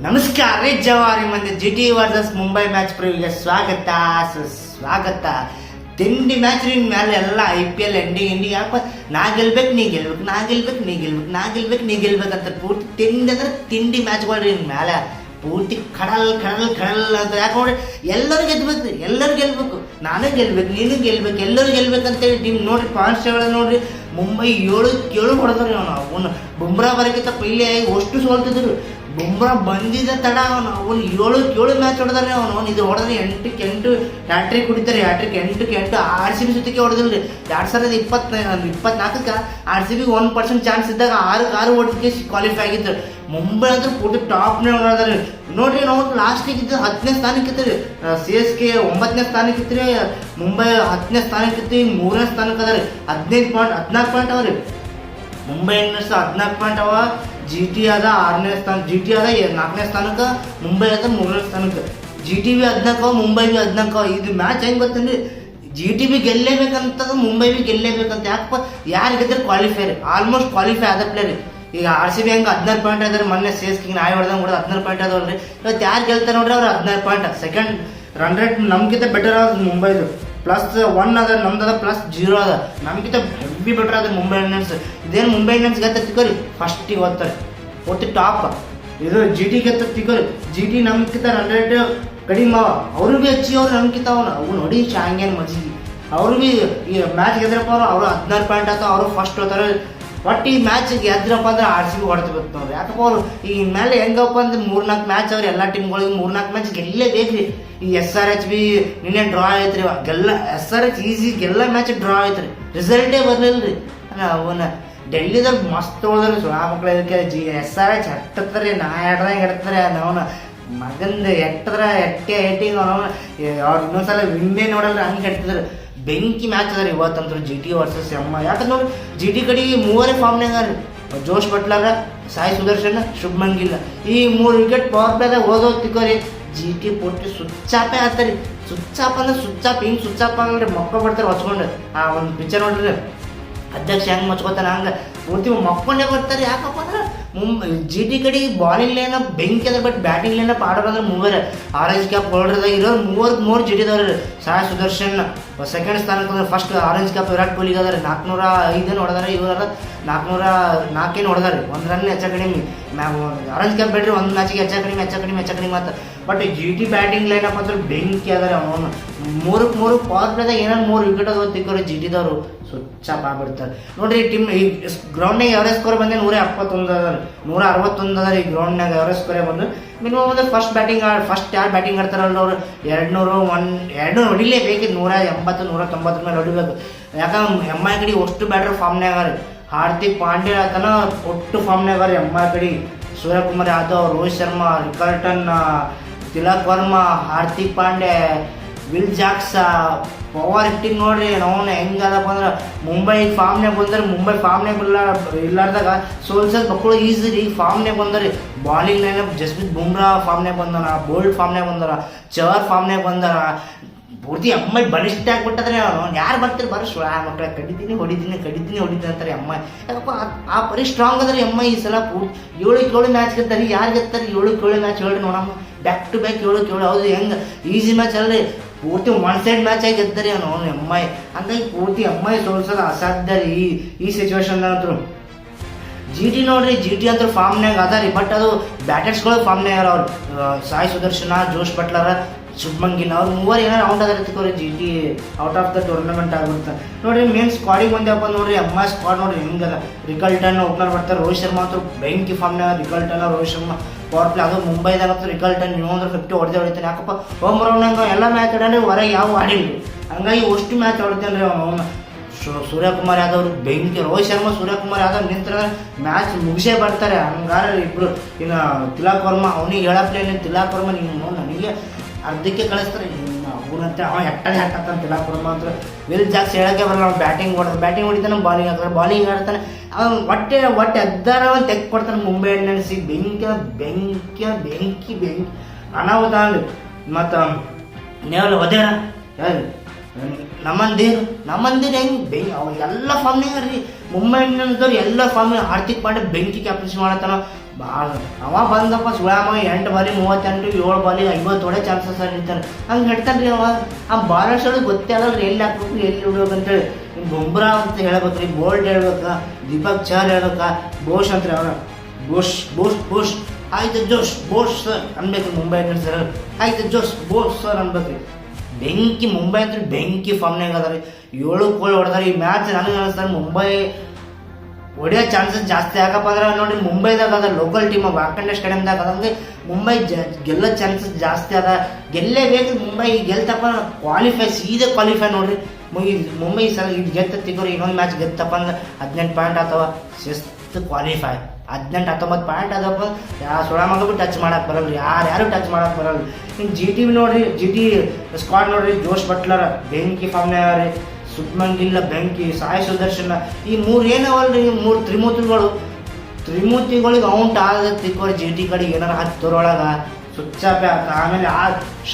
ನಮಸ್ಕಾರ ರೀ ಜವಾರಿ ಮಂದಿ ಜಿಟಿ ವರ್ಸಸ್ ಮುಂಬೈ ಮ್ಯಾಚ್ ಪ್ರಿವ್ಯೂಗೆ ಸ್ವಾಗತ. ತಿಂಡಿ ಮ್ಯಾಚ್ ಮೇಲೆ ಎಲ್ಲ IPL ಎಂಡಿಂಗ್ ಯಾಕೆ ನಾ ಗೆಲ್ಬೇಕು ನೀ ಗೆಲ್ಬೇಕು ಅಂತ ಪೂರ್ತಿ ತಿಂಡಿ ಅಂದ್ರೆ ತಿಂಡಿ ಮ್ಯಾಚ್ಗಳು ಮೇಲೆ ಪೂರ್ತಿ ಕಡಲ್ ಅಂತ ಯಾಕೆ ನೋಡಿ ಎಲ್ಲರೂ ಗೆಲ್ಬೇಕು, ನಾನೇ ಗೆಲ್ಬೇಕು, ನೀನು ಗೆಲ್ಬೇಕು, ಎಲ್ಲರೂ ಗೆಲ್ಬೇಕಂತೇಳಿ ಟೀಮ್ ನೋಡ್ರಿ. ಪಾಯಿಂಟ್ಸ್ಗಳ ನೋಡ್ರಿ, ಮುಂಬೈ 7 ಹೊಡೆದ್ರಿ. ಅವನು ಬುಮ್ರಾ ಬರೋಕ್ಕಿಂತ ಪೈಲೆ ಅಷ್ಟು ಸೋಲ್ತಿದ್ರು. ಬುಮ್ರಾ ಬಂದಿದ್ದ ತಡ ಅವನು 7 ಮ್ಯಾಚ್ ಹೊಡೆದಾರೆ. ಅವನು ಇದು ಹೊಡೆದ್ರೆ 8 ಹ್ಯಾಟ್ರಿಕ್ ಕುಡಿತಾರೆ. 8 RCB ಸುತ್ತಿಗೆ ಹೊಡೆದಿಲ್ರಿ. 2024 RCB 1% ಚಾನ್ಸ್ ಇದ್ದಾಗ 6 ಹೊಡೆದಕ್ಕೆ ಕ್ವಾಲಿಫೈ ಆಗಿದ್ರು. ಮುಂಬೈ ಅಂದ್ರೆ ಪೂರ್ತಿ ಟಾಪ್ನೇ ಹೊಡೆದಾರೆ ನೋಡ್ರಿ. ನಾವು ಲಾಸ್ಟಿಗೆ 10ನೇ ಸ್ಥಾನಕ್ಕೆ ಇತ್ತು. CSK 9ನೇ ಸ್ಥಾನಕ್ಕೆ ಇತ್ತು. ಮುಂಬೈ 10ನೇ ಸ್ಥಾನಕ್ಕೆ ಇತ್ತು. 3ನೇ ಸ್ಥಾನಕ್ಕೆ ಅದಾರೆ. 14 ಪಾಯಿಂಟ್ ಅವ ರೀ. ಮುಂಬೈ ಇಂಡಿಯನ್ಸ್ 14 ಪಾಯಿಂಟ್ ಅವ. GT ಆದ 6ನೇ ಸ್ಥಾನ, GT ಆದ 4ನೇ ಸ್ಥಾನಕ್ಕೆ, ಮುಂಬೈ ಆದ 3ನೇ ಸ್ಥಾನಕ್ಕೆ. GT ಬಿ 14 ಅವ, ಮುಂಬೈ ಬಿ 14 ಅವ. ಇದು ಮ್ಯಾಚ್ ಹೆಂಗೆ ಗೊತ್ತಂದ್ರಿ, GT ಬಿ ಗೆಲ್ಲೇಬೇಕಂತ, ಮುಂಬೈ ಬಿ ಗೆಲ್ಲೇಬೇಕಂತ. ಯಾಕಪ್ಪ, ಯಾರು ಗೆದ್ರೆ ಕ್ವಾಲಿಫೈ ರೀ, ಆಲ್ಮೋಸ್ಟ್ ಕ್ವಾಲಿಫೈ ಆದ ಪ್ಲೇಯರ್. ಈಗ RCB ಹೆಂಗೆ 16 ಪಾಯಿಂಟ್ ಅದಾರೆ. ಮೊನ್ನೆ CSK ನಾಯಿ ಹೊಡೆದಂಗೆ ಕೂಡ 16 ಪಾಯಿಂಟ್ ಅದಾವಲ್ರಿ. ಇವತ್ತು ಯಾರು ಗೆಲ್ತಾರೆ ನೋಡ್ರಿ, ಅವ್ರು 16 ಪಾಯಿಂಟ್. ಸೆಕೆಂಡ್ ರನ್ ರೇಟ್ ನಮ್ಗಿಂತ ಬೆಟರ್ ಆದ ಮುಂಬೈದು. +1 ಅದ, ನಮ್ದು +0 ಅದ. ನಮ್ಗಿಂತ ಹೆವಿ ಬೆಟರ್ ಅದ ಮುಂಬೈ ಇಂಡಿಯನ್ಸ್. ಇದೇನು ಮುಂಬೈ ಇಂಡಿಯನ್ಸ್ ಗೆತ್ತ ತಿಕ್ಕೋರಿ, ಫಸ್ಟಿಗೆ ಓದ್ತಾರೆ ಒಟ್ಟು ಟಾಪ್. ಇದು GT ಗೆತ್ತ ತಿಕ್ಕೋರಿ. GT ನಮ್ಗಿಂತ ರನ್ ರೇಟ್ ಕಡಿಮೆ ಅವ, ಅವ್ರು ಭೀ ಹೆಚ್ಚಿ ಅವ್ರು ನಮ್ಗಿಂತ ಅವ್ನು ನೋಡಿ ಶಾಂಗೇನು ಮಜ್ಜಿಗೆ. ಅವ್ರು ಭೀ ಈ ಮ್ಯಾಚ್ ಗೆದ್ರಪ್ಪ ಅವರು 16 ಪಾಯಿಂಟ್ ಆತ, ಅವರು ಫಸ್ಟ್ ಹೋಗ್ತಾರೆ. ಒಟ್ಟು ಈ ಮ್ಯಾಚ್ ಗೆದ್ರಪ್ಪ ಅಂದ್ರೆ RCB ಹೊಡ್ತಿಬೇಕು ನೋಡ್ರಿ. ಯಾಕಪ್ಪ ಅವ್ರು ಈ ಮೇಲೆ ಹೆಂಗಪ್ಪ ಅಂದ್ರೆ 3-4 ಮ್ಯಾಚ್ ಅವ್ರು ಎಲ್ಲ ಟೀಮ್ಗಳಿಗೆ 3-4 ಮ್ಯಾಚ್ ಗೆಲ್ಲೇಬೇಕ್ರಿ. ಈ SRH ಬಿ ನಿನ್ನೆ ಡ್ರಾ ಐತ್ರಿ. SRH ಈಸಿ ಎಲ್ಲ ಮ್ಯಾಚ್ ಡ್ರಾ ಐತ್ರಿ, ರಿಸಲ್ಟೇ ಬರ್ಲಿಲ್ಲ ರೀ. ಅವನ ಡೆಲ್ಲಿದಾಗ ಮಸ್ತ್ ಹೋದ್ರೆ ಆ ಮಕ್ಳು ಇದಕ್ಕೆ SRH ಹತ್ತತ್ತಾರೆ, ನಾ ಎಡ್ತಾರೆ. ಅವನ ಮಗಂದ ಎಟ್ಟಿಂಗ್ ಅವ್ರು ಇನ್ನೊಂದ್ಸಲ ವಿನ್ನೇ ನೋಡಲ್ರಿ, ಹಂಗೆ ಕೆಟ್ಟಿದ್ರು. ಬೆಂಕಿ ಮ್ಯಾಚ್ ಅದ ರೀ ಇವತ್ತಂದ್ರು GT ವರ್ಸಸ್ MI. ಯಾಕಂದ್ರೆ ನೋಡಿ GT ಕಡೆಗೆ 3 ಫಾರ್ಮ್ನಾಗ ರೀ. ಜೋಶ್ ಬಟ್ಲರ್, ಸಾಯಿ ಸುದರ್ಶನ್, ಶುಭ್ಮನ್ ಗಿಲ್. ಈ 3 ವಿಕೆಟ್ ಪವರ್ ಪ್ಲೇದಾಗ ಓದೋದು ತಿಕ್ಕೋರಿ. GT ಪೂರ್ತಿ ಸುಚ್ಚಾಪೇ ಆಗ್ತಾರೆ. ಸುಚ್ಚಾಪ್ ಅಂದ್ರೆ ಹಿಂಗೆ ಸುಚ್ಚಾಪ ಅಂದ್ರೆ ಮಕ್ಕಳು ಬರ್ತಾರೆ ಹೊಚ್ಕೊಂಡು. ಆ ಒಂದು ಪಿಕ್ಚರ್ ನೋಡ್ರಿ, ಅಧ್ಯಕ್ಷ ಹೆಂಗೆ ಮಚ್ಕೋತಾನೆ ಹಂಗೆ ಪೂರ್ತಿ ಮಕ್ಕೊಂಡೇ ಬರ್ತಾರೆ. ಯಾಕಪ್ಪ ಅಂದ್ರೆ GT ಕಡೆಗೆ ಬಾಲಿಂಗ್ ಲೈನ್ ಬೆಂಕಿ ಅದ, ಬಟ್ ಬ್ಯಾಟಿಂಗ್ ಲೈನ್ ಆಡೋದಂದ್ರೆ 3 ಆರೆಂಜ್ ಕ್ಯಾಪ್ ಹೋಲ್ಡರ್ದಾಗ ಇರೋರು 3 GT ಅದಾವ್ರಿ. ಸಾಯಿ ಸುದರ್ಶನ್ ಸೆಕೆಂಡ್ ಸ್ಥಾನಕ್ಕೆ ಅಂದ್ರೆ, ಫಸ್ಟ್ ಆರೆಂಜ್ ಕ್ಯಾಪ್ ವಿರಾಟ್ ಕೊಹ್ಲಿಗೆ ಅದಾರೆ. 405 ಹೊಡೆದಾರೆ. ಇವರು 404 ಹೊಡೆದಾರೆ. 1 ರನ್ ಹೆಚ್ಚ ಕಡಿಮೆ. ಆರೆಂಜ್ ಕ್ಯಾಪ್ ಬೇಡ್ರಿ, 1 ಮ್ಯಾಚಿಗೆ ಹೆಚ್ಚ ಕಡಿಮೆ ಮಾತು. But GT batting line up ಅಂದ್ರೆ ಬೆಂಕಿ ಅದಾರೆ. ಅವನು 3 ಪವರ್ ಪ್ಲೇದಾಗ ಏನಾರು 3 ವಿಕೆಟ್ ಅದ ತಿಕ್ಕೋರಿ. GTದವರು ಸುಚ್ಚಾಪ್ ಆಗ್ಬಿಡ್ತಾರೆ ನೋಡ್ರಿ. ಟೀಮ್ ಈ ಗ್ರೌಂಡ್ನಾಗ ಎವರೇಜ್ ಸ್ಕೋರ್ ಬಂದೆ 171 ಅದ, 161 ಅದ. ಈ ಗ್ರೌಂಡ್ನಾಗ ಎವರೇಜ್ ಸ್ಕೋರೇ ಬಂದು ಮಿನಿಮಮ್ ಅಂದ್ರೆ ಫಸ್ಟ್ ಯಾರು ಬ್ಯಾಟಿಂಗ್ ಆಡ್ತಾರಲ್ಲ ಅವ್ರು 200 ಹೊಡಿಲೇಬೇಕು. 180 190 ಮೇಲೆ ಹೊಡಿಬೇಕು. ಯಾಕಂದ್ರೆ MI ಕಡೆ ಅಷ್ಟು ಬ್ಯಾಟರ್ ಫಾರ್ಮ್ನಾಗ ರೀ. ಹಾರ್ದಿಕ್ ಪಾಂಡ್ಯ ಆತನ ಒಟ್ಟು ಫಾರ್ಮ್ನಾಗ ರೀ. MI ಕಡೆ Suryakumar Yadav, Rohit Sharma, Rickelton, Tilak Varma, Hardik Pandya, Will Jacks power hitting ನೋಡ್ರಿ. ನಾವು ಹೆಂಗದಪ್ಪ ಅಂದ್ರೆ ಮುಂಬೈ ಫಾರ್ಮ್ನಾಗ ಬಂದ್ರೆ, ಮುಂಬೈ ಫಾರ್ಮ್ನಾಗ ಇಲ್ಲಾರ್ದಾಗ ಸೋಲ್ಸೋದು ಮಕ್ಕಳು ಈಸಿ ರೀ. ಫಾರ್ಮ್ನಾಗ ಬಂದ್ರಿ. ಬಾಲಿಂಗ್ ಲೈನ್ ಜಸ್ಪ್ರೀತ್ ಬುಮ್ರಾ ಫಾರ್ಮ್ನಾಗ ಬಂದಾರ, ಬೋಲ್ಡ್ ಫಾರ್ಮ್ನಾಗ ಬಂದಾರ, ಚಹರ್ ಫಾರ್ಮ್ನಾಗ ಬಂದಾರ. ಪೂರ್ತಿ MI ಬಲಿಷ್ಠ ಆಗ್ಬಿಟ್ಟದ್ರೆ ಅವ್ನು ಯಾರು ಬರ್ತಾರೆ ಬರೋ ಆ ಮಕ್ಕಳ ಕಡಿತೀನಿ ಹೊಡಿತೀನಿ ಅಂತಾರೆ MI. ಯಾಕಪ್ಪ ಆ ಪರಿ ಸ್ಟ್ರಾಂಗ್ ಅದ್ರಿ MI. ಈ ಸಲ ಪೂರ್ತಿ 7 ಮ್ಯಾಚ್ ಗೆತ್ತಾರೆ. ಯಾರು ಗೆತ್ತಾರೆ 7 ಮ್ಯಾಚ್ ಹೇಳ್ರಿ ನೋಡಮ್ಮ. ಬ್ಯಾಕ್ ಟು ಬ್ಯಾಕ್ 7 ಹೌದು. ಹೆಂಗೆ ಈಸಿ ಮ್ಯಾಚ್ ಅಲ್ರಿ, ಪೂರ್ತಿ 1 ಸೈಡ್ ಮ್ಯಾಚ್ ಆಗಿ ಗೆದ್ದರೆ ಅವನು MI. ಹಂಗಾಗಿ ಪೂರ್ತಿ MI ಸೋಲ್ಸೋದು ಅಸಾಧ್ಯ ರೀ ಈ ಸಿಚುವೇಶನ್ದಾಗ ಅಂತೂ. GT ನೋಡ್ರಿ, GT ಅಂತ ಫಾರ್ಮ್ನಾಗ ಅದ ರೀ. ಬಟ್ ಅದು ಬ್ಯಾಟರ್ಸ್ಗಳು ಫಾರ್ಮ್ನಾಗ ಅವ್ರು ಸಾಯಿ ಸುದರ್ಶನ, ಜೋಶ್ ಬಟ್ಲರ್, ಶುಭ್ಮನ್ ಗಿಲ್ ಅವ್ರು 3 ಏನಾರು ಔಟ್ ಅದ ತಿಕ್ಕೋರಿ. GT out of the tournament ಆಗ್ಬಿಡ್ತಾರೆ ನೋಡ್ರಿ. ಮೇನ್ ಸ್ಕ್ವಾಡಿಗೆ ಬಂದೆಪ್ಪ ನೋಡ್ರಿ. MI ಸ್ಕ್ವಾಡ್ ನೋಡ್ರಿ ಹೆಂಗದ. ರಿಕಲ್ಟನ್ ಓಪನರ್ ಬರ್ತಾರೆ. ರೋಹಿತ್ ಶರ್ಮಾ ಅಂತೂ ಬೆಂಕಿ ಫಾರ್ಮ್ನಾಗ. Rickelton, Rohit Sharma power play. ಅದು ಮುಂಬೈದಾಗ ರಿಕಲ್ಟನ್ 50 ಹೊಡೆತಾನೆ. ಯಾಕಪ್ಪ ಹೋಮ್ ರೌಂಡ್ನಾಗ ಎಲ್ಲ ಮ್ಯಾಚ್ ಆಡಂದ್ರೆ ಹೊರಗೆ ಯಾವ ಆಡಿಲ್ರಿ. ಹಂಗಾಗಿ ಅಷ್ಟು ಮ್ಯಾಚ್ ಹೊಡಿತಾನೆ ರೀ ಅವನು. ಸೂರ್ಯಕುಮಾರ್ ಯಾದವ್ ಬೆಂಕಿ. ರೋಹಿತ್ ಶರ್ಮಾ, ಸೂರ್ಯಕುಮಾರ್ ಯಾದವ್ ನಿಂತರ ಮ್ಯಾಚ್ ಮುಗಿಸೇ ಬರ್ತಾರೆ. ಹಂಗಾರ ಇಬ್ರು. ಇನ್ನು ತಿಲಕ್ ವರ್ಮಾ ಅವನಿಗೆ ಹೇಳಪ್ಲೇನೆ. ತಿಲಕ್ ವರ್ಮಾ ನೀವು ನನಗೆ ಅರ್ಧಕ್ಕೆ ಕಳಿಸ್ತಾರೆ ಅವನಂತೆ. ಅವ ಹೆಟ್ಟಾಗ್ತಾನೆ ತಿಲಕ್ ವರ್ಮಾ ಅಂತ. ವಿಲ್ ಜಾಕ್ಸ್ ಹೇಳಕ್ಕೆ ಬರಲ್ಲ. ಅವ್ನು ಬ್ಯಾಟಿಂಗ್ ಹೊಡಿತಾನೆ, ಬಾಲಿಂಗ್ ಆಡ್ತಾನೆ. ಅವ್ನು ಹೊಟ್ಟೆ ಎದ್ದಾರ ಅವ್ನು ತೆಗ್ ಕೊಡ್ತಾನೆ. ಮುಂಬೈ ಇಂಡಿಯನ್ಸ್ ಬೆಂಕಿ ಅನಾಹುತ ಅಂದ್ರಿ. ಮತ್ತು ನೇವಲ್ ಒದೇರ ಯಾರು ನಮ್ಮಂದಿರು ಹೆಂಗೆ ಅವ ಎಲ್ಲ ಫಾರ್ಮ್ನಾಗ ರೀ. ಮುಂಬೈ ಇಂಡಿಯನ್ಸ್ದವ್ರು ಎಲ್ಲ ಫಾರ್ಮ್ನಾಗ. ಹಾರ್ದಿಕ್ ಪಾಂಡ್ಯ ಬೆಂಕಿ ಕ್ಯಾಪ್ಟನ್ಸಿ ಮಾಡತ್ತಾನ. ಭಾಳ ಅವ ಬಂದಪ್ಪ ಸುಳಾಮ 8 ಬಾಲಿ 38, 7 ಬಾಲಿ 50 ಹೊಡೆ ಚಾನ್ಸಸ್ ಹಿಡಿತಾನೆ. ಹಂಗೆ ಹಿಡ್ತಾನೆ ರೀ ಅವ. ಆ ಬಾಲರ್ಸೋದು ಗೊತ್ತೇ ಆಗಲ್ಲ ಎಲ್ಲಿ ಹಾಕ್ಬೇಕು ಎಲ್ಲಿ ಹಿಡ್ಬೇಕು ಅಂತೇಳಿ. ಬುಮ್ರಾ ಅಂತ ಹೇಳ್ಬೇಕು ರೀ, ಬೋಲ್ಟ್ ಹೇಳ್ಬೇಕಾ, ದೀಪಕ್ ಚಹರ್ ಹೇಳ್ಬೇಕಾ, ಬೋಸ್ ಅಂತ ಅವನ ಬೋಸ್ ಬೋಸ್ ಬೋಸ್ ಆಯ್ತು ಜೋಶ್ ಬೋಸ್ ಸರ್ ಅನ್ಬೇಕು. ಮುಂಬೈ ಇಂಡಿಯನ್ಸ್ ಸರ್ ಆಯ್ತು ಜೋಶ್ ಬೋಸ್ ಸರ್ ಅನ್ಬೇಕು ರೀ. ಬೆಂಕಿ ಮುಂಬೈ ಅಂತ ಬೆಂಕಿ ಫಾರ್ಮ್ನಾಗ ಅದ ರೀ. 7 ಗೋಲ್ ಹೊಡೆದಾರೆ ಈ ಮ್ಯಾಚ್. ನನಗೆ ಅನಿಸ್ತಾರೆ ಮುಂಬೈ ಹೊಡೆಯೋ ಚಾನ್ಸಸ್ ಜಾಸ್ತಿ. ಯಾಕಪ್ಪ ಅಂದ್ರೆ ನೋಡಿ ಮುಂಬೈದಾಗ ಅದ ಲೋಕಲ್ ಟೀಮ್ ವಾಂಖೇಡೆ ಸ್ಟೇಡಿಯಮ್ದಾಗ ಅದಂಗೆ ಮುಂಬೈ ಗೆಲ್ಲೋ ಚಾನ್ಸಸ್ ಜಾಸ್ತಿ ಅದ. ಗೆಲ್ಲೇಬೇಕು ಮುಂಬೈ. ಗೆಲ್ತಪ್ಪ ಕ್ವಾಲಿಫೈ ಸೀದಾ ಕ್ವಾಲಿಫೈ ನೋಡ್ರಿ. ಮುಂಬೈ ಸಲ ಇದು ಗೆತ್ತ ತಿಗೋರಿ ಇನ್ನೊಂದು ಮ್ಯಾಚ್ ಗೆತ್ತಪ್ಪ ಅಂದ್ರೆ 18 ಪಾಯಿಂಟ್ ಅಥವಾ ಶಿಸ್ತು ಕ್ವಾಲಿಫೈ. 18-19 ಪಾಯಿಂಟ್ ಅದಪ್ಪ. ಸುಳ ಮಗ ಭೀ ಟಚ್ ಮಾಡಕ್ಕೆ ಬರಲ್ಲ, ಯಾರು ಟಚ್ ಮಾಡಕ್ಕೆ ಬರಲ್ಲ. ಇನ್ನು GT ನೋಡ್ರಿ, GT ಸ್ಕ್ವಾಡ್ ನೋಡ್ರಿ, ಜೋಶ್ ಬಟ್ಲರ್ ಬೆಂಕಿ ಫಾರ್ಮ್ನಾಗ ರೀ, ಶುಭ್ಮನ್ ಗಿಲ್ ಬೆಂಕಿ, ಸಾಯಿ ಸುದರ್ಶನ್, ಈ 3 ಏನವಲ್ರಿ 3 ತ್ರಿಮೂರ್ತಿಗಳಿಗೆ ಔಂಟ್ ಆದ ತಿಕ್ಕೋರಿ. GT ಕಡೆಗೆ ಏನಾರು ಹತ್ತರೊಳಗೆ ಸುಚ್ಚಾಪೆ ಆತ. ಆಮೇಲೆ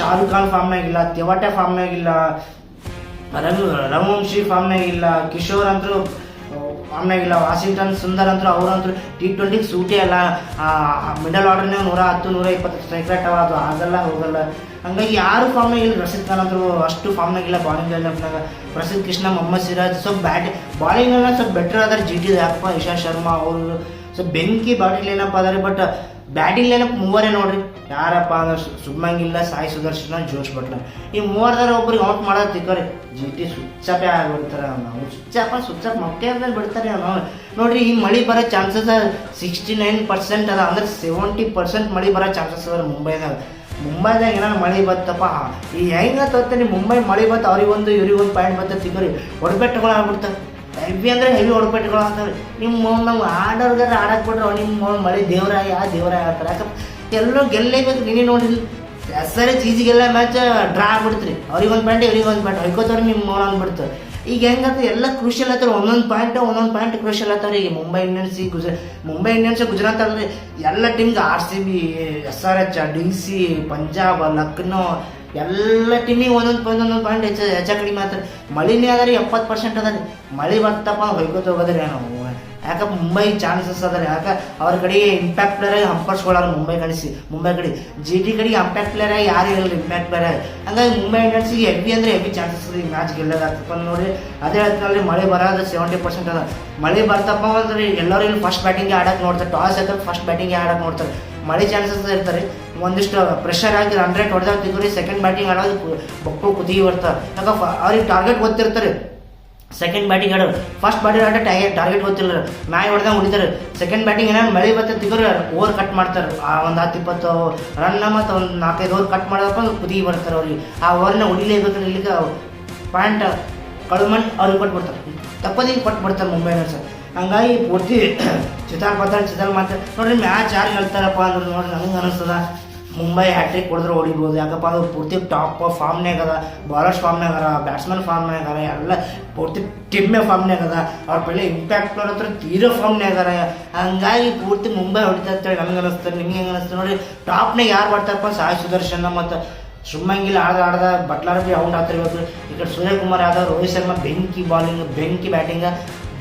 ಶಾರುಖ್ ಖಾನ್ ಫಾರ್ಮ್ನಾಗಿಲ್ಲ, ತೆವಾಟೆ ಫಾರ್ಮ್ನಾಗಿಲ್ಲ, ರಘುವಂಶಿ ಫಾರ್ಮ್ನಾಗಿಲ್ಲ, ಕಿಶೋರ್ ಅಂತೂ ಫಾರ್ಮ್ನಾಗಿಲ್ಲ, ವಾಷಿಂಗ್ಟನ್ ಸುಂದರ್ ಅಂತೂ ಅವರಂತೂ T20 ಸೂಟೇ ಅಲ್ಲ. ಮಿಡಲ್ ಆರ್ಡರ್ನಾಗ 110, 120 ಸ್ಟ್ರೈಕ್ ರೇಟ್ ಅವ, ಅದು ಆಗಲ್ಲ ಹೋಗಲ್ಲ. ಹಂಗಾಗಿ ಯಾರು ಫಾರ್ಮ್ನಾಗ ಇಲ್ಲ. ರಶೀದ್ ಖಾನ್ ಅಂತೂ ಅಷ್ಟು ಫಾರ್ಮ್ನಾಗಿಲ್ಲ ಬಾಲಿಂಗ್ ಲೈನಪ್ನಾಗ. ಪ್ರಸಿದ್ಧ ಕೃಷ್ಣ, ಮೊಹಮ್ಮದ್ ಸಿರಾಜ್ ಸ್ವಲ್ಪ ಬಾಲಿಂಗ್ ಸ್ವಲ್ಪ ಬೆಟರ್ ಅದಾರೆ GT ಯಾಕಪ್ಪ. ಇಶಾಂತ್ ಶರ್ಮಾ ಅವರು ಸ್ವಲ್ಪ ಬೆಂಕಿ ಬಾಲಿಂಗ್ ಲೈನಪ್ ಅದಾರೆ. ಬಟ್ ಬ್ಯಾಟಿಂಗ್ ಲೈನಪ್ 3 ನೋಡ್ರಿ. ಯಾರಪ್ಪ ಅಂದ್ರೆ ಶುಭ್ಮನ್ ಗಿಲ್, ಸಾಯಿ ಸುದರ್ಶನ್, ಜೋಶ್ ಬಟ್ಲರ್. ಈ 3 ಒಬ್ರಿಗೆ ಔಟ್ ಮಾಡೋದು ತಿಕ್ಕೋರಿ. GT ಸ್ವಿಚ್ಚಪೇ ಆಗಿಬಿಡ್ತಾರೆ. ನಾವು ಸ್ವಿಚ್ಚಪ್ ಮೊಟ್ಟೆ ಅಂದ್ರೆ ಬಿಡ್ತಾರೆ ನಾವು ನೋಡ್ರಿ. ಈ ಮಳೆ ಬರೋ ಚಾನ್ಸಸ್ 69% ಅದ. ಅಂದ್ರೆ 70% ಮಳೆ ಬರೋ ಚಾನ್ಸಸ್ ಅದ ಮುಂಬೈದಾಗ ಏನಾರು ಮಳೆ ಬತ್ತಪ್ಪ. ಈ ಹೆಂಗೆ ತೋರ್ತೀನಿ ಮುಂಬೈ ಮಳೆ ಬತ್ತು ಅವ್ರಿಗೊಂದು ಇವ್ರಿಗೊಂದು ಪಾಯಿಂಟ್ ಬತ್ತ ತಿಕ್ಕೋರಿ. ಹೊಡೆಬೆಟ್ಟುಗಳು ಆಗ್ಬಿಡ್ತಾರೆ. ಹೆವಿ ಅಂದರೆ ಹೆವಿ ಹೊಡೆಬೆಟ್ಟುಗಳು ಆಗ್ತವೆ. ನಿಮ್ಮ ನಾವು ಆಡೋರ್ಗಾರ ಆಡಕ್ಕೆ ಬಿಟ್ರೆ ನಿಮ್ಮ ಮಳೆ ದೇವರಾಯ ಆಗ್ತಾರೆ. ಯಾಕಪ್ಪ ಎಲ್ಲರೂ ಗೆಲ್ಲೇಬೇಕು. ನೀನೇ ನೋಡಿರಿ SRH ಈಜಿಗೆಲ್ಲ ಮ್ಯಾಚ್ ಡ್ರಾ ಆಗ್ಬಿಡ್ತೀರಿ. ಅವ್ರಿಗೊಂದು ಪಾಯಿಂಟ್ ಇವ್ರಿಗೊಂದು ಪಾಯಿಂಟ್ ಹೊಯ್ಕೋತಾರೆ. ನಿಮ್ಮ ಅಂದ್ಬಿಡ್ತಾರೆ. ಈಗ ಹೆಂಗಂತ ಎಲ್ಲ ಕ್ರೂಷಿಯಲ್ ಆಗ್ತಾರೆ. ಒಂದೊಂದು ಪಾಯಿಂಟ್ ಕ್ರೂಷಿಯಲ್ ಆಗ್ತಾರೆ. ಈಗ ಮುಂಬೈ ಇಂಡಿಯನ್ಸ್ ಗುಜರಾತ್ ಅಲ್ರಿ ಎಲ್ಲ ಟೀಮ್ಗೆ RCB, SRH, DC, Punjab, Lucknow ಎಲ್ಲ ಟೀಮಿಗೆ ಒಂದೊಂದು ಪಾಯಿಂಟ್ ಹೆಚ್ಚು ಕಡಿಮೆ ಆಗ್ತಾರೆ. ಮಳಿನೇ ಅದ ರೀ 70% ಅದ ರೀ. ಮಳೆ ಬರ್ತಪ್ಪ ಹೊಯ್ಕೋತ ಹೋಗೋದ್ರಿ ನಾವು. ಯಾಕಪ್ಪ ಮುಂಬೈ ಚಾನ್ಸಸ್ ಅದ ರೀ. ಯಾಕೆ ಅವ್ರ ಕಡೆಗೆ ಇಂಪ್ಯಾಕ್ಟ್ ಪ್ಲೇಯರ್ ಆಗಿ ಹಂಪರ್ಸ್ಕೊಳ್ಳಾರ ಮುಂಬೈ ಕಡೆ. GT ಕಡೆಗೆ ಇಂಪ್ಯಾಕ್ಟ್ ಪ್ಲೇಯರ್ ಆಗಿ ಯಾರು ಹೇಳಿಲ್ಲ ಇಂಪ್ಯಾಕ್ಟ್ ಪ್ಲೇಯರ್ ಆಗಿ. ಹಂಗಾಗಿ ಮುಂಬೈ ಇಂಡಿಯನ್ಸಿಗೆ ಹೆವಿ ಚಾನ್ಸಸ್ ಅದ ಈ ಮ್ಯಾಚ್ ಗೆಲ್ಲೋದಾಗ್ತಪ್ಪ ನೋಡ್ರಿ. ಅದೇ ಹೇಳ್ತೀನಲ್ರಿ ಮಳೆ ಬರೋದು 70% ಅದ. ಮಳೆ ಬರ್ತಪ್ಪ ಅಂದ್ರೆ ಎಲ್ಲರೂ ಇಲ್ಲಿ ಫಸ್ಟ್ ಬ್ಯಾಟಿಂಗ್ಗೆ ಆಡಕ್ಕೆ ನೋಡ್ತಾರೆ. ಟಾಸ್ ಆಯ್ತು ಫಸ್ಟ್ ಬ್ಯಾಟಿಂಗ್ಗೆ ಆಡಕ್ಕೆ ನೋಡ್ತಾರೆ. ಮಳೆ ಚಾನ್ಸಸ್ ಇರ್ತಾರೆ. ಒಂದಿಷ್ಟು ಪ್ರೆಷರ್ ಆಗಿ ರನ್ ರೇಟ್ ಹೊಡೆದಾಗ ತಿಂದ್ರಿ ಸೆಕೆಂಡ್ ಬ್ಯಾಟಿಂಗ್ ಆಡೋದು ಬಕ್ಕಳು ಕುದಿಗೆ ಬರ್ತಾರೆ. ಯಾಕಪ್ಪ ಅವ್ರಿಗೆ ಟಾರ್ಗೆಟ್ ಗೊತ್ತಿರ್ತಾರೆ. ಸೆಕೆಂಡ್ ಬ್ಯಾಟಿಂಗ್ ಆಡೋರು ಫಸ್ಟ್ ಬ್ಯಾಟಿಂಗ್ ಆಡೋ ಟಾರ್ಗೆಟ್ ಗೊತ್ತಿಲ್ಲ. ಮ್ಯಾಚ್ ಹೊಡೆದಂಗೆ ಹೊಡಿತಾರೆ. ಸೆಕೆಂಡ್ ಬ್ಯಾಟಿಂಗ್ ಏನಾದ್ರು ಮಳೆ ಬರ್ತದೆ ತಿಗೋರಿ ಓವರ್ ಕಟ್ ಮಾಡ್ತಾರೆ. ಒಂದು 10-20 ರನ್ನ ಮತ್ತು ಒಂದು 4-5 ಓವರ್ ಕಟ್ ಮಾಡೋದಪ್ಪ ಕುದಿಗೆ ಬರ್ತಾರೆ. ಅವ್ರಿಗೆ ಆ ಓವರ್ನ ಹೊಡಿಲೇಬೇಕಂದ್ರೆ ಇಲ್ಲಿಗೆ ಪಾಯಿಂಟ್ ಕಳ್ಮಂಡು ಅವ್ರಿಗೆ ಕೊಟ್ಬಿಡ್ತಾರೆ. ತಪ್ಪದಿಂಗೆ ಕೊಟ್ಬಿಡ್ತಾರೆ ಮುಂಬೈ ಇಂಡಿಯನ್ಸ್. ಹಂಗಾಗಿ ಪೂರ್ತಿ ಚಿತಾಲ್ ಮಾತಾಡಿ ನೋಡ್ರಿ. ಮ್ಯಾಚ್ ಯಾರು ಗೆಲ್ತಾರಪ್ಪ ಅಂದ್ರೆ ನೋಡ್ರಿ ನನಗೆ ಅನಿಸ್ತದ ಮುಂಬೈ ಹ್ಯಾಟ್ರಿಕ್ ಹೊಡೆದ್ರೆ ಹೊಡಿಬೋದು. ಯಾಕಪ್ಪ ಅಂದ್ರೆ ಪೂರ್ತಿ ಟಾಪ್ ಫಾರ್ಮ್ನಾಗ ಅದ. ಬಾಲರ್ಸ್ ಫಾರ್ಮ್ನಾಗ ಅದ, ಬ್ಯಾಟ್ಸ್ಮನ್ ಫಾರ್ಮ್ನಾಗ ಅದ, ಎಲ್ಲ ಪೂರ್ತಿ ಟೀಮೇ ಫಾರ್ಮ್ನಾಗ ಅದ. ಅವ್ರ ಪೈಲೆ ಇಂಪ್ಯಾಕ್ಟ್ ಹತ್ರ ತೀರೋ ಫಾರ್ಮ್ನಾಗ ಅದಾರ. ಹಂಗಾಗಿ ಪೂರ್ತಿ ಮುಂಬೈ ಹೊಡಿತಾ ಅಂತೇಳಿ ನನಗೆ ಅನಿಸ್ತದೆ. ನಿಮ್ಗೆ ಹೆಂಗೆ ಅನಿಸ್ತದೆ ನೋಡ್ರಿ. ಟಾಪ್ನಾಗ ಯಾರು ಬರ್ತಾರಪ್ಪ ಸಾಯಿ ಸುದರ್ಶನ್ ಮತ್ತು ಶುಭ್ಮನ್ ಗಿಲ್ ಆಡ್ದ ಬಟ್ಲರ್ ಭೀ ಔಟ್ ಆಗ್ತಿರ್ಬೇಕು. ಈ ಕಡೆ ಸೂರ್ಯಕುಮಾರ್ ಯಾದವ್, ರೋಹಿತ್ ಶರ್ಮಾ ಬೆಂಕಿ ಬಾಲಿಂಗ್ ಬೆಂಕಿ ಬ್ಯಾಟಿಂಗ್,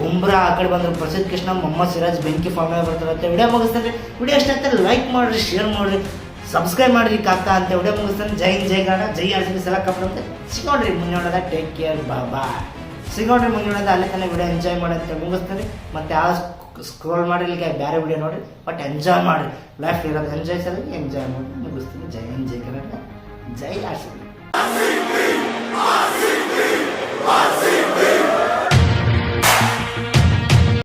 ಬುಮ್ರಾ ಆ ಕಡೆ ಬಂದರು, ಪ್ರಸಿದ್ಧ ಕೃಷ್ಣ, ಮೊಹಮ್ಮದ್ ಸಿರಾಜ್ ಬೆಂಕಿ ಫಾರ್ಮ್ನಾಗ ಬರ್ತಾರೆ ಅಂತ ವಿಡಿಯೋ ಮುಗಿಸ್ತಾರೆ. ವಿಡಿಯೋ ಇಷ್ಟ ಆಗ್ತಾರೆ ಲೈಕ್ ಮಾಡಿರಿ, ಶೇರ್ ಮಾಡಿರಿ, ಸಬ್ಸ್ಕ್ರೈಬ್ ಮಾಡಿರಿ ಕಾಕ ಅಂತ ವಿಡಿಯೋ ಮುಗಿಸ್ತಾನೆ. ಜೈ ಕನ್ನಡ, ಜೈ RCB ಸೆಲೆಕ್ಟ್ ಅಂತ ಸಿಗೋಣ್ರಿ ಮುಂಜಾನೆ. ಟೇಕ್ ಕೇರ್, ಬಾಯ್. ಸಿಗೋಣ್ರಿ ಮುಂಜಾನೆ. ಅಲ್ಲೇ ತಾನೇ ವಿಡಿಯೋ ಎಂಜಾಯ್ ಮಾಡಿ ಅಂತ ಮುಗಿಸ್ತಾರೆ. ಮತ್ತು ಯಾವ ಸ್ಕ್ರೋಲ್ ಮಾಡಿ ಇಲ್ಲಿಗೆ ಬೇರೆ ವಿಡಿಯೋ ನೋಡಿ. ಬಟ್ ಎಂಜಾಯ್ ಮಾಡಿರಿ. ಲೈಫ್ ಇರೋದು ಎಂಜಾಯ್ ಮಾಡಿ ಮುಗಿಸ್ತೀನಿ. ಜೈ ಕನ್ನಡ, ಜೈ RCB.